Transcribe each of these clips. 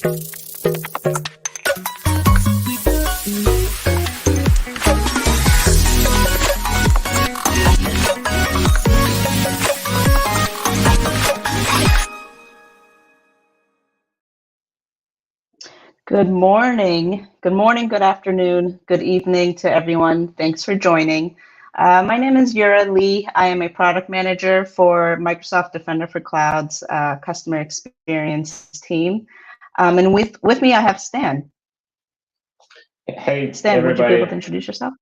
Good morning, good afternoon, good evening to everyone. Thanks for joining. My name is Yura Lee. I am a product manager for Microsoft Defender for Cloud's customer experience team. And with me, I have Stan. Hey, Stan, everybody. would you be able to introduce yourself?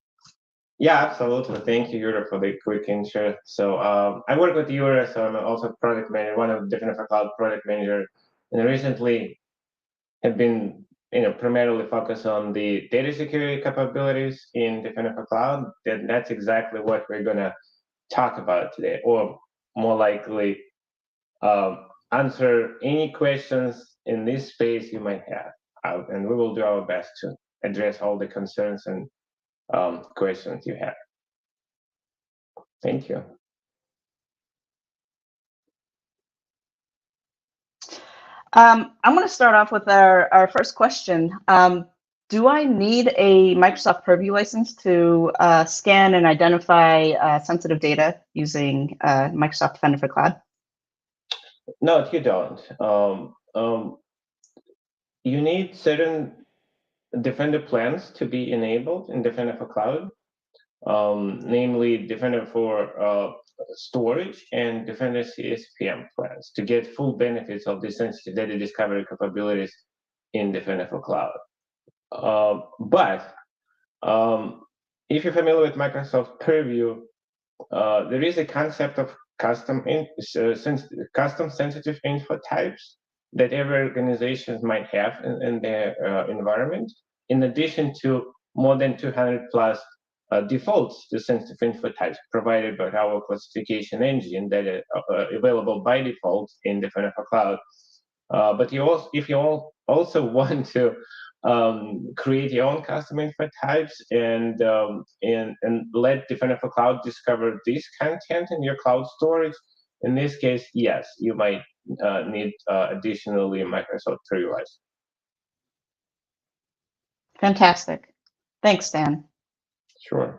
Yeah, absolutely. Thank you, Yura, for the quick intro. So I work with Yura, so I'm also product manager, one of the Defender for Cloud product manager, and recently have been primarily focused on the data security capabilities in Defender for Cloud. That's exactly what we're gonna talk about today, or more likely answer any questions in this space you might have, and we will do our best to address all the concerns and questions you have. Thank you. I'm going to start off with our first question. Do I need a Microsoft Purview license to scan and identify sensitive data using Microsoft Defender for Cloud? No, you don't. You need certain Defender plans to be enabled in Defender for Cloud, namely Defender for storage and Defender CSPM plans to get full benefits of the sensitive data discovery capabilities in Defender for Cloud. But if you're familiar with Microsoft Purview, there is a concept of custom sensitive info types that every organization might have in their environment, in addition to more than 200 plus defaults to sensitive info types provided by our classification engine that are available by default in Defender for Cloud. But if you also want to create your own custom info types and let Defender for Cloud discover this content in your cloud storage, in this case, yes, you might need additionally Microsoft Purview license. Fantastic. Thanks, Stan. Sure.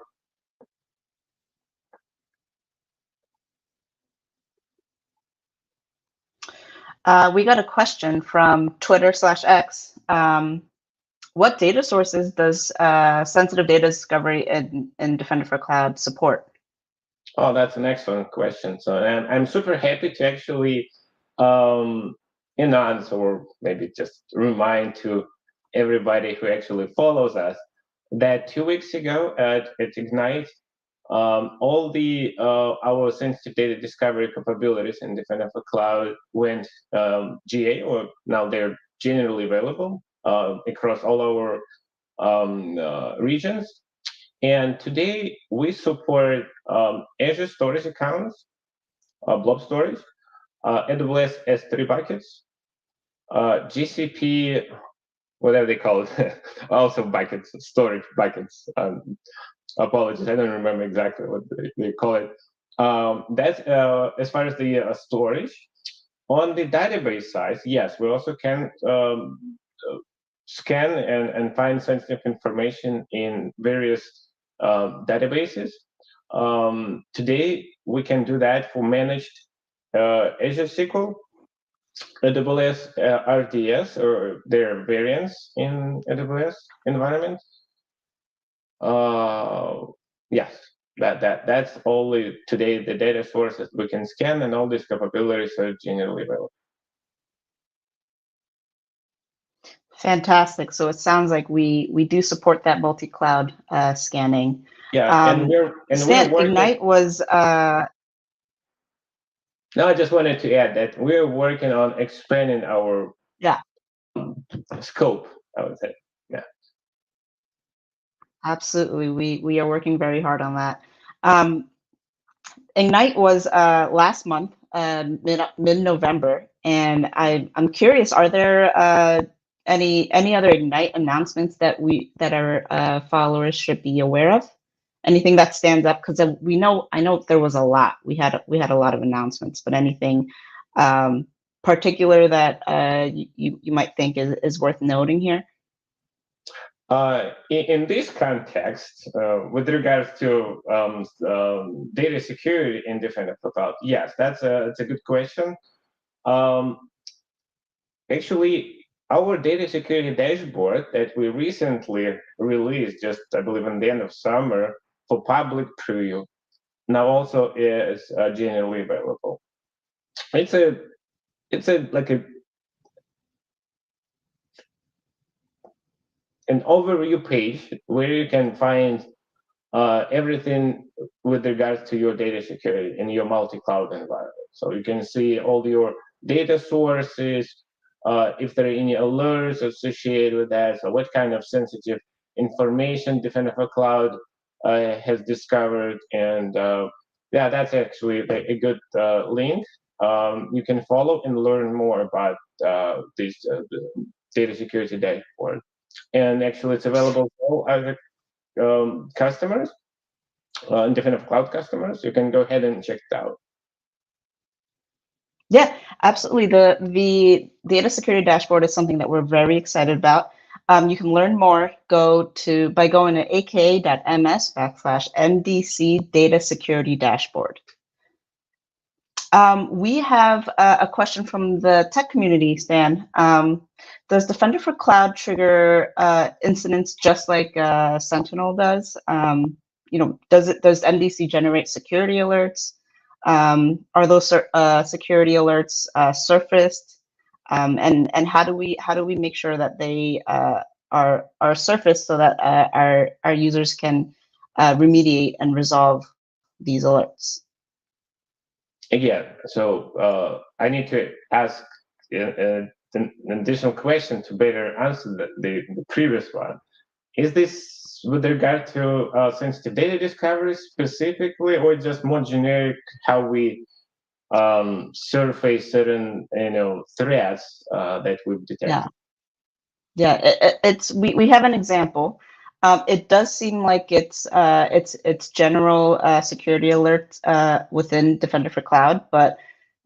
We got a question from Twitter/X. What data sources does sensitive data discovery in Defender for Cloud support? Oh, that's an excellent question. So I'm super happy to actually announce, or maybe just remind to everybody who actually follows us, that 2 weeks ago at Ignite, all the our sensitive data discovery capabilities in Defender for Cloud went GA, or now they're generally available across all our regions. And today we support Azure storage accounts, blob storage, AWS S3 buckets, GCP, whatever they call it, also buckets, storage buckets. Apologies, I don't remember exactly what they call it. That's as far as the storage. On the database side, yes, we also can scan and find sensitive information in various databases. Today, we can do that for managed Azure SQL, AWS RDS, or their variants in AWS environment. Yes, that's only today the data sources we can scan, and all these capabilities are generally available. Fantastic. So it sounds like we do support that multi-cloud scanning. Yeah, and we're working. Ignite was. No, I just wanted to add that we're working on expanding our scope, I would say. Yeah. Absolutely, we are working very hard on that. Ignite was last month, mid-November, and I'm curious, are there any other Ignite announcements that our followers should be aware of? Anything that stands up? Because I know there was a lot. We had a lot of announcements, but anything particular that you might think is worth noting here? In this context, with regards to data security in Defender for Cloud, yes, that's a good question. Um, Actually, our data security dashboard that we recently released, just I believe in the end of summer, for public preview, now also is generally available. It's a like an overview page where you can find everything with regards to your data security in your multi-cloud environment. So you can see all your data sources, if there are any alerts associated with that, so what kind of sensitive information Defender for Cloud has discovered, and yeah, that's actually a good link. You can follow and learn more about this data security dashboard. And actually, it's available for all other customers, Defender for Cloud customers. You can go ahead and check it out. Yeah, absolutely. The data security dashboard is something that we're very excited about. You can learn more by going to aka.ms/MDC data security dashboard. We have a question from the tech community, Stan. Does Defender for Cloud trigger incidents just like Sentinel does? Does MDC generate security alerts? Are those security alerts surfaced? And how do we make sure that they are surfaced so that our users can remediate and resolve these alerts? Again, so I need to ask an additional question to better answer the previous one. Is this with regard to sensitive data discovery specifically, or just more generic how we surface certain threats that we've detected? We have an example. It does seem like it's general security alerts within Defender for Cloud, but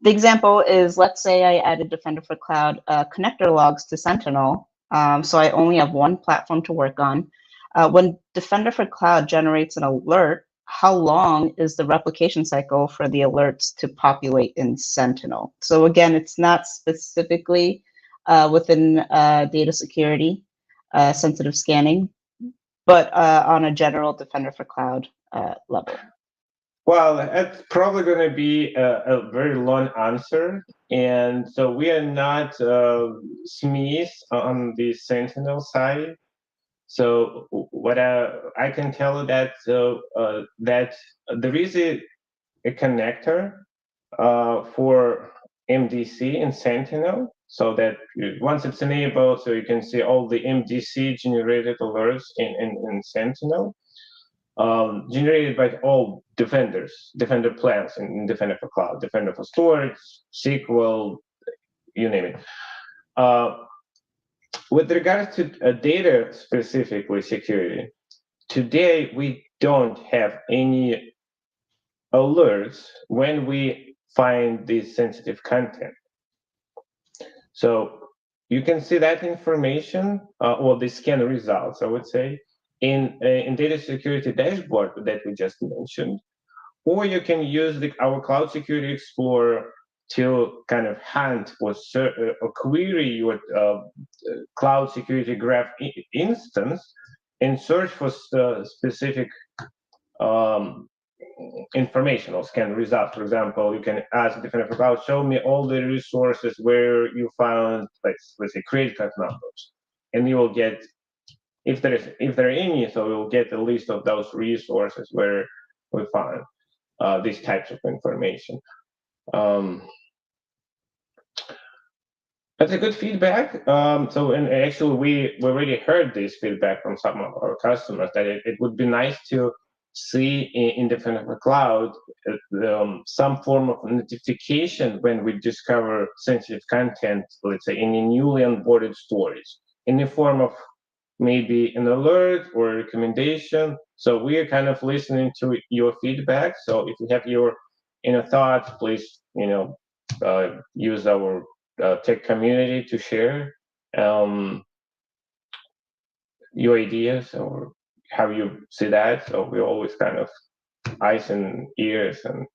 the example is, let's say I added Defender for Cloud connector logs to Sentinel, so I only have one platform to work on. When Defender for Cloud generates an alert, how long is the replication cycle for the alerts to populate in Sentinel? So again, it's not specifically within data security, sensitive scanning, but on a general Defender for Cloud level. Well, it's probably going to be a very long answer. And so we are not SMEs on the Sentinel side. So what I can tell you that that there is a connector for MDC in Sentinel, so that once it's enabled, so you can see all the MDC generated alerts in Sentinel, generated by all Defender plans in Defender for Cloud, Defender for Storage, SQL, you name it. With regards to data specifically security, today we don't have any alerts when we find this sensitive content. So you can see that information or the scan results, I would say, in data security dashboard that we just mentioned, or you can use our Cloud Security Explorer to kind of hunt or query your Cloud Security Graph instance and search for specific information or scan results. For example, you can ask Defender for Cloud, show me all the resources where you found, like, let's say, credit card numbers, and you will get, if there are any, so you'll get a list of those resources where we found these types of information. That's a good feedback. And actually, we already heard this feedback from some of our customers that it would be nice to see in Defender for Cloud some form of notification when we discover sensitive content, let's say in a newly onboarded storage, in the form of maybe an alert or a recommendation. So we are kind of listening to your feedback. So if you have your thoughts, please use our tech community to share your ideas, or how you see that? So we're always kind of eyes and ears, and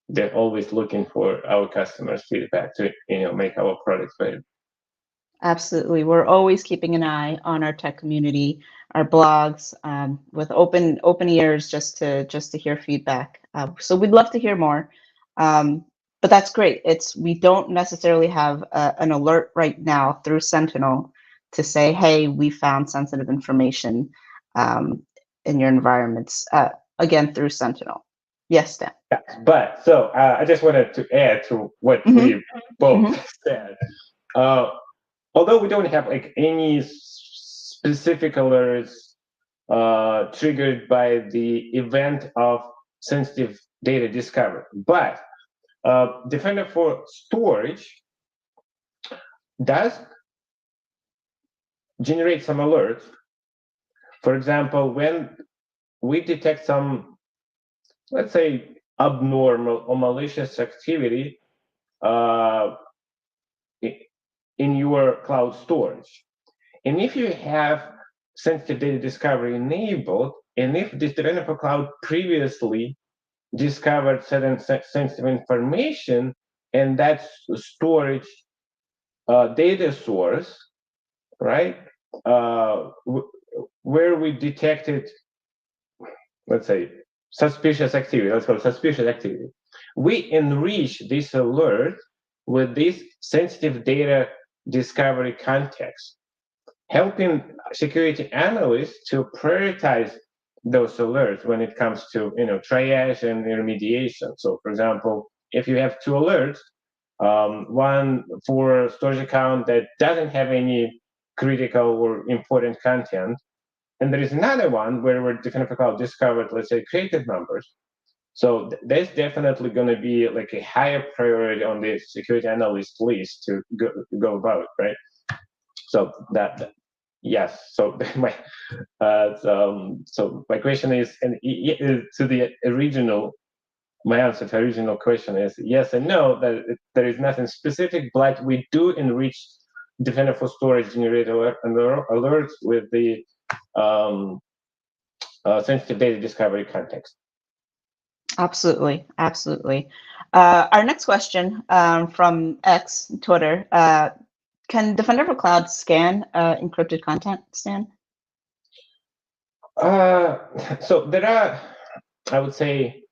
they're always looking for our customers' feedback to make our products better. Absolutely. We're always keeping an eye on our tech community, our blogs, with open ears just to hear feedback. So we'd love to hear more. But that's great. We don't necessarily have an alert right now through Sentinel to say, hey, we found sensitive information in your environments. Again, through Sentinel. Yes, Dan. But so I just wanted to add to what we both said. Although we don't have like any specific alerts triggered by the event of sensitive data discovery, but Defender for Storage does generate some alerts. For example, when we detect some, let's say, abnormal or malicious activity in your cloud storage, and if you have sensitive data discovery enabled, and if this Defender for Cloud previously discovered certain sensitive information, and that storage data source, right, where we detected, let's say, suspicious activity, let's call it suspicious activity, we enrich this alert with this sensitive data discovery context, helping security analysts to prioritize those alerts when it comes to triage and remediation. So, for example, if you have two alerts, one for storage account that doesn't have any critical or important content, and there is another one where Defender for Cloud discovered, let's say, creative numbers. So that's definitely going to be like a higher priority on the security analyst list to go about, right? So that yes. So my so my question is, and to the original, my answer to the original question is yes and no. That there is nothing specific, but we do enrich Defender for Storage generated alerts with the sensitive data discovery context. Absolutely, absolutely. Our next question from X, Twitter. Can Defender for Cloud scan encrypted content, Stan? So there are, I would say,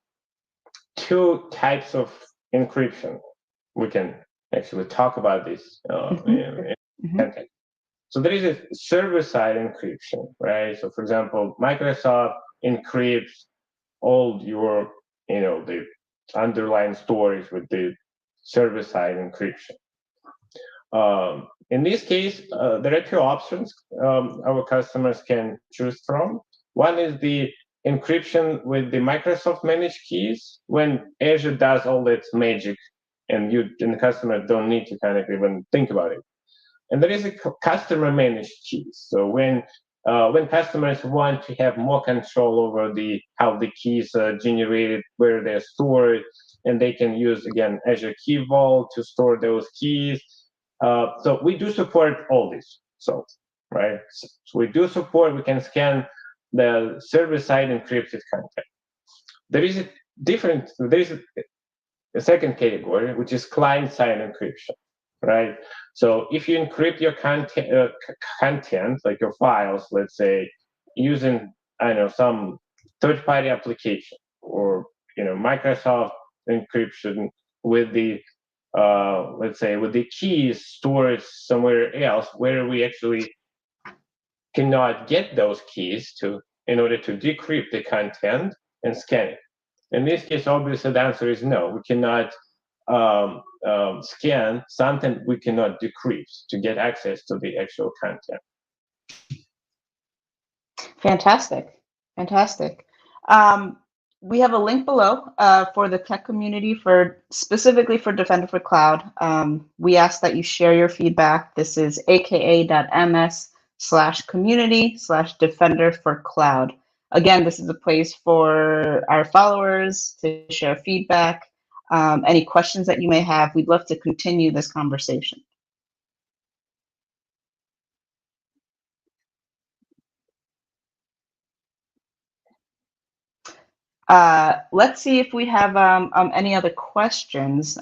two types of encryption. We can actually talk about this in context. So there is a server-side encryption, right? So for example, Microsoft encrypts all your, the underlying storage with the server-side encryption. In this case, there are two options our customers can choose from. One is the encryption with the Microsoft managed keys, when Azure does all its magic and the customer don't need to kind of even think about it. And there is a customer managed keys. So when customers want to have more control over how the keys are generated, where they're stored, and they can use, again, Azure Key Vault to store those keys. So we do support all this. So, right, so we do support, we can scan the server-side encrypted content. There is a second category, which is client-side encryption, right? So if you encrypt your content, like your files, let's say, using, some third-party application, or Microsoft encryption with the let's say with the keys stored somewhere else, where we actually cannot get those keys in order to decrypt the content and scan it. In this case, obviously the answer is no. We cannot scan something we cannot decrypt to get access to the actual content. Fantastic, fantastic. We have a link below for the tech community specifically for Defender for Cloud. We ask that you share your feedback. This is aka.ms/community/Defender for Cloud. Again, this is a place for our followers to share feedback. Any questions that you may have, we'd love to continue this conversation. Let's see if we have any other questions.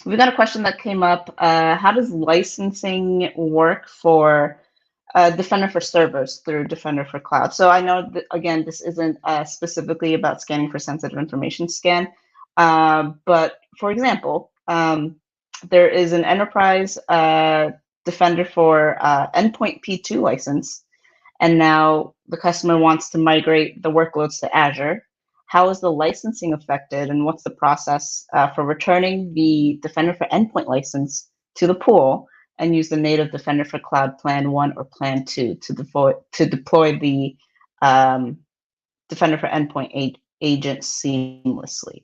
We've got a question that came up. How does licensing work for Defender for servers through Defender for cloud? So I know that, again, this isn't specifically about scanning for sensitive information scan, but for example, there is an enterprise Defender for endpoint P2 license, and now the customer wants to migrate the workloads to Azure. How is the licensing affected, and what's the process for returning the Defender for Endpoint license to the pool and use the native Defender for Cloud Plan 1 or Plan 2 to deploy the Defender for Endpoint agent seamlessly?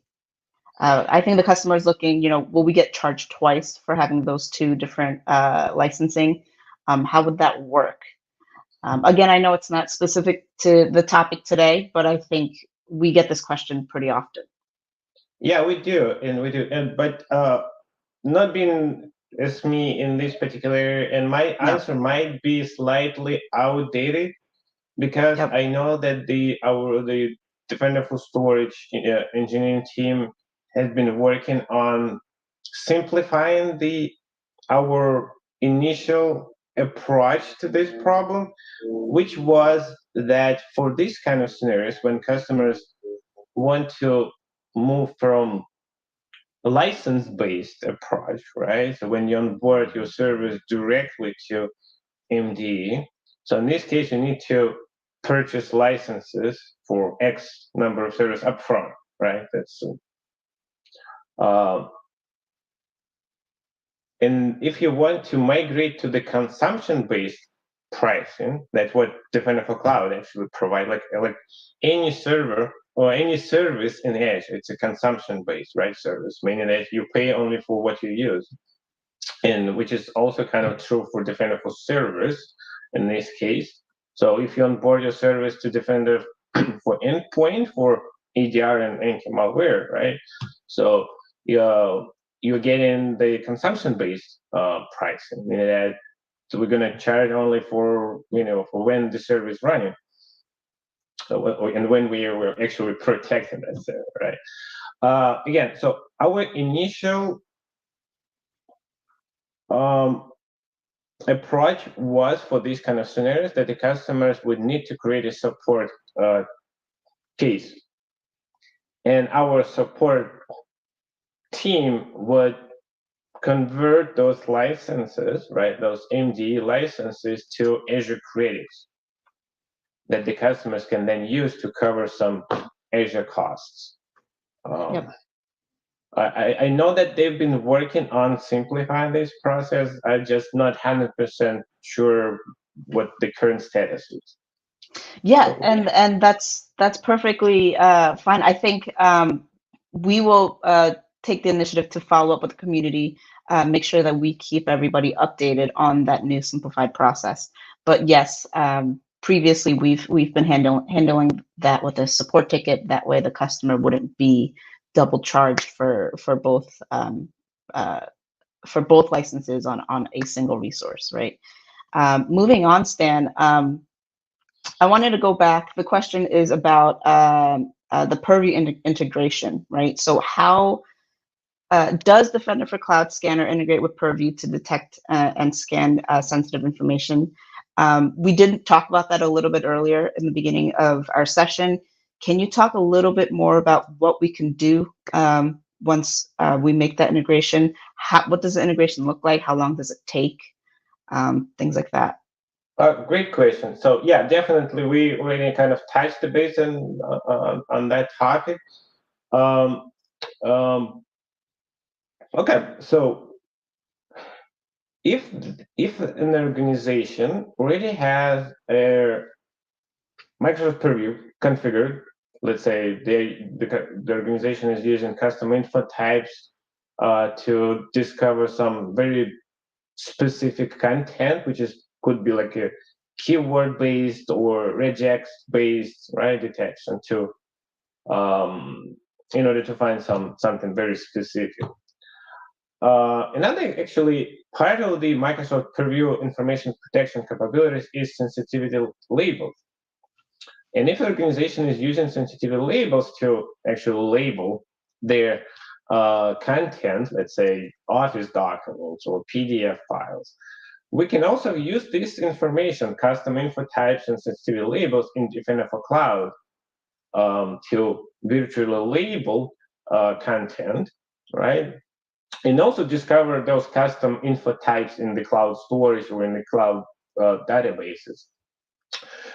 I think the customer is looking, will we get charged twice for having those two different licensing? How would that work? Again, I know it's not specific to the topic today, but I think we get this question pretty often. Yeah, we do, but not being as me in this particular area, and my answer might be slightly outdated because I know that the Defender for Storage engineering team has been working on simplifying our initial approach to this problem, which was that for these kind of scenarios, when customers want to move from a license-based approach, right? So when you onboard your service directly to MDE, so in this case, you need to purchase licenses for X number of servers upfront, right? That's and if you want to migrate to the consumption-based pricing, that's what Defender for Cloud actually provide. Like any server or any service in Edge, it's a consumption-based, right, service, meaning that you pay only for what you use, and which is also kind of true for Defender for servers in this case. So if you onboard your service to Defender for endpoint for EDR and anti-malware, right? So you're getting the consumption-based pricing, meaning that we're going to charge only for for when the service is running, and when we're actually protecting that server, right? Again, so our initial approach was for these kind of scenarios that the customers would need to create a support case, and our support team would convert those licenses, right, those MDE licenses to Azure credits that the customers can then use to cover some Azure costs. I know that they've been working on simplifying this process. I'm just not 100% sure what the current status is. Yeah, and that's perfectly fine. I think we will take the initiative to follow up with the community, make sure that we keep everybody updated on that new simplified process. But yes, previously we've been handling that with a support ticket. That way, the customer wouldn't be double charged for both licenses on a single resource, right? Moving on, Stan. I wanted to go back. The question is about the Purview integration, right? So how does Defender for Cloud Scanner integrate with Purview to detect and scan sensitive information? We did talk about that a little bit earlier in the beginning of our session. Can you talk a little bit more about what we can do once we make that integration? What does the integration look like? How long does it take? Things like that. Great question. So yeah, definitely we already kind of touched the base on that topic. Okay, so if an organization already has a Microsoft Purview configured, let's say the organization is using custom info types to discover some very specific content, which could be like a keyword based or regex based, right, detection to in order to find something very specific. Another actually part of the Microsoft Purview information protection capabilities is sensitivity labels. And if an organization is using sensitivity labels to actually label their content, let's say Office documents or PDF files, we can also use this information, custom info types and sensitivity labels in Defender for Cloud to virtually label content, right? And also discover those custom info types in the cloud storage or in the cloud databases.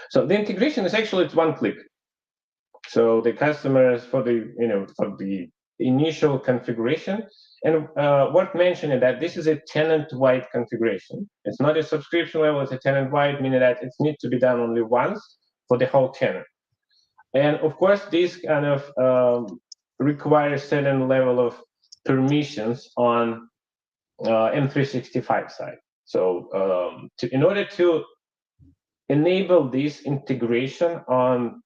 So the integration is actually it's one click. So the customers for the initial configuration, and worth mentioning that this is a tenant-wide configuration. It's not a subscription level; it's a tenant-wide, meaning that it needs to be done only once for the whole tenant. And of course, this kind of requires certain level of permissions on M365 side. So in order to enable this integration on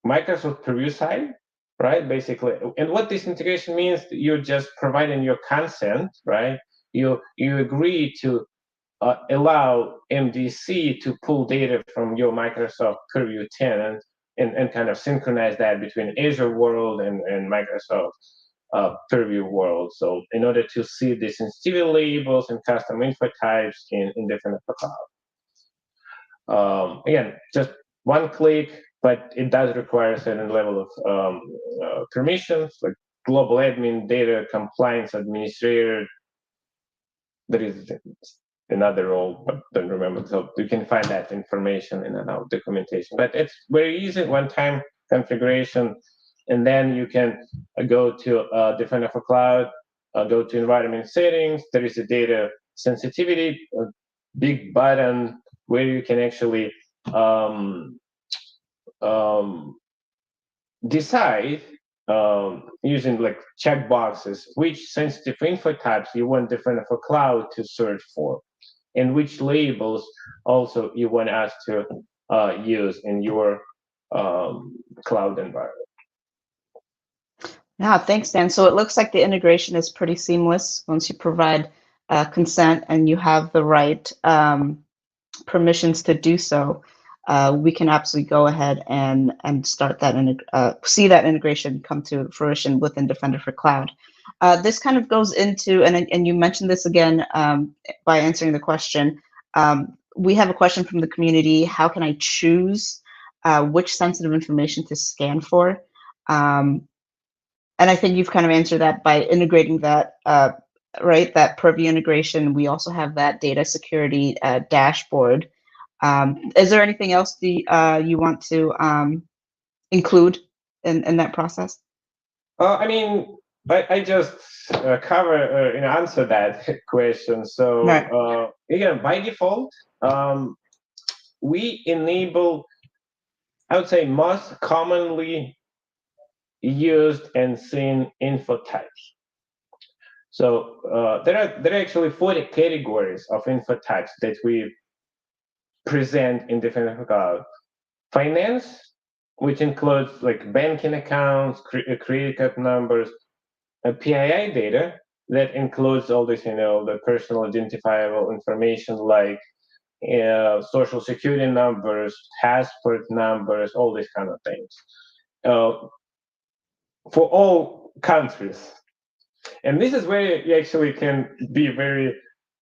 Microsoft Purview side, right? Basically, and what this integration means, you're just providing your consent, right? You agree to allow MDC to pull data from your Microsoft Purview tenant and kind of synchronize that between Azure world and Microsoft Purview world. So in order to see the sensitivity labels and custom info types in different cloud. Again, just one click, but it does require a certain level of permissions, like global admin, data compliance administrator. There is another role, but don't remember. So you can find that information in our documentation. But it's very easy, one-time configuration, and then you can go to Defender for Cloud, go to environment settings. There is a data sensitivity, a big button where you can actually decide using like checkboxes which sensitive info types you want Defender for Cloud to search for, and which labels also you want us to use in your cloud environment. Yeah, thanks, Dan. So it looks like the integration is pretty seamless once you provide consent and you have the right permissions to do so. We can absolutely go ahead and start that see that integration come to fruition within Defender for Cloud. This kind of goes into, and you mentioned this again by answering the question. We have a question from the community: how can I choose which sensitive information to scan for? And I think you've kind of answered that by integrating that, right? That Purview integration. We also have that data security dashboard. Is there anything else you want to include in that process? I mean, I just cover answer that question. So Right. again, by default, we enable, I would say, most commonly used and seen info types. So there are actually 40 categories of info types that we present in Defender for Cloud. Finance, which includes like banking accounts, credit card numbers, PII data that includes all this, the personal identifiable information like social security numbers, passport numbers, all these kind of things. For all countries. And this is where you actually can be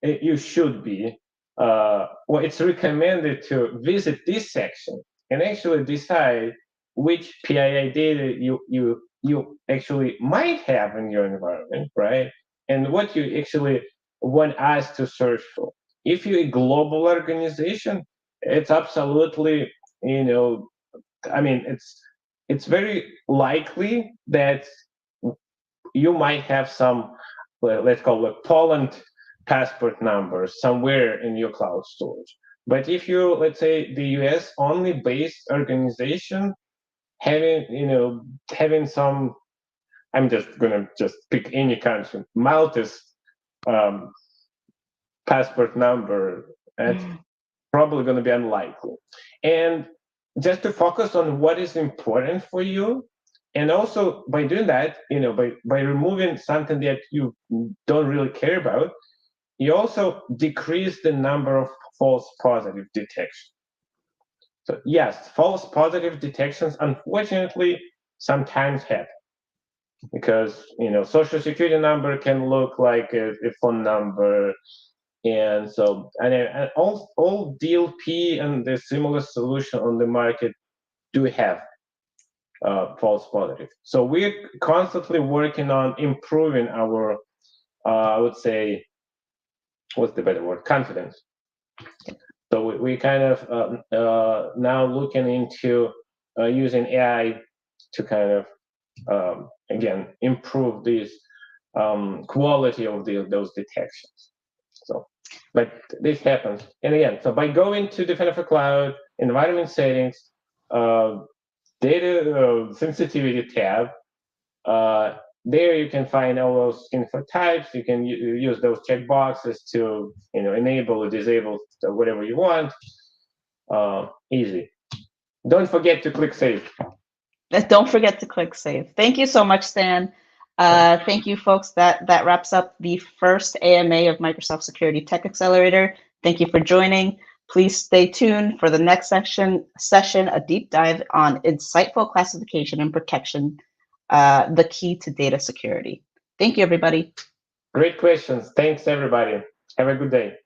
you should be, well, it's recommended to visit this section and actually decide which PII data you actually might have in your environment, right? And what you actually want us to search for. If you're a global organization, it's absolutely, I mean, it's very likely that you might have some, let's call it Poland passport number somewhere in your cloud storage. But if you're, let's say, the US only based organization, having some, I'm just gonna pick any country, Malta's passport number, that's probably gonna be unlikely. And just to focus on what is important for you, and also by doing that, by removing something that you don't really care about, you also decrease the number of false positive detection. So yes, false positive detections, unfortunately, sometimes happen because social security number can look like a phone number, and so and all DLP and the similar solution on the market do have false positive. So we're constantly working on improving our, I would say, what's the better word? Confidence. So we kind of now looking into using AI to kind of again improve this quality of those detections. So, but this happens, and again, so by going to Defender for Cloud environment settings, data sensitivity tab. There you can find all those info types. You can use those checkboxes to enable or disable whatever you want. Easy. Don't forget to click save. Don't forget to click save. Thank you so much, Stan. Thank you, folks. That wraps up the first AMA of Microsoft Security Tech Accelerator. Thank you for joining. Please stay tuned for the next session, a deep dive on insightful classification and protection, the key to data security. Thank you, everybody. Great questions. Thanks, everybody. Have a good day.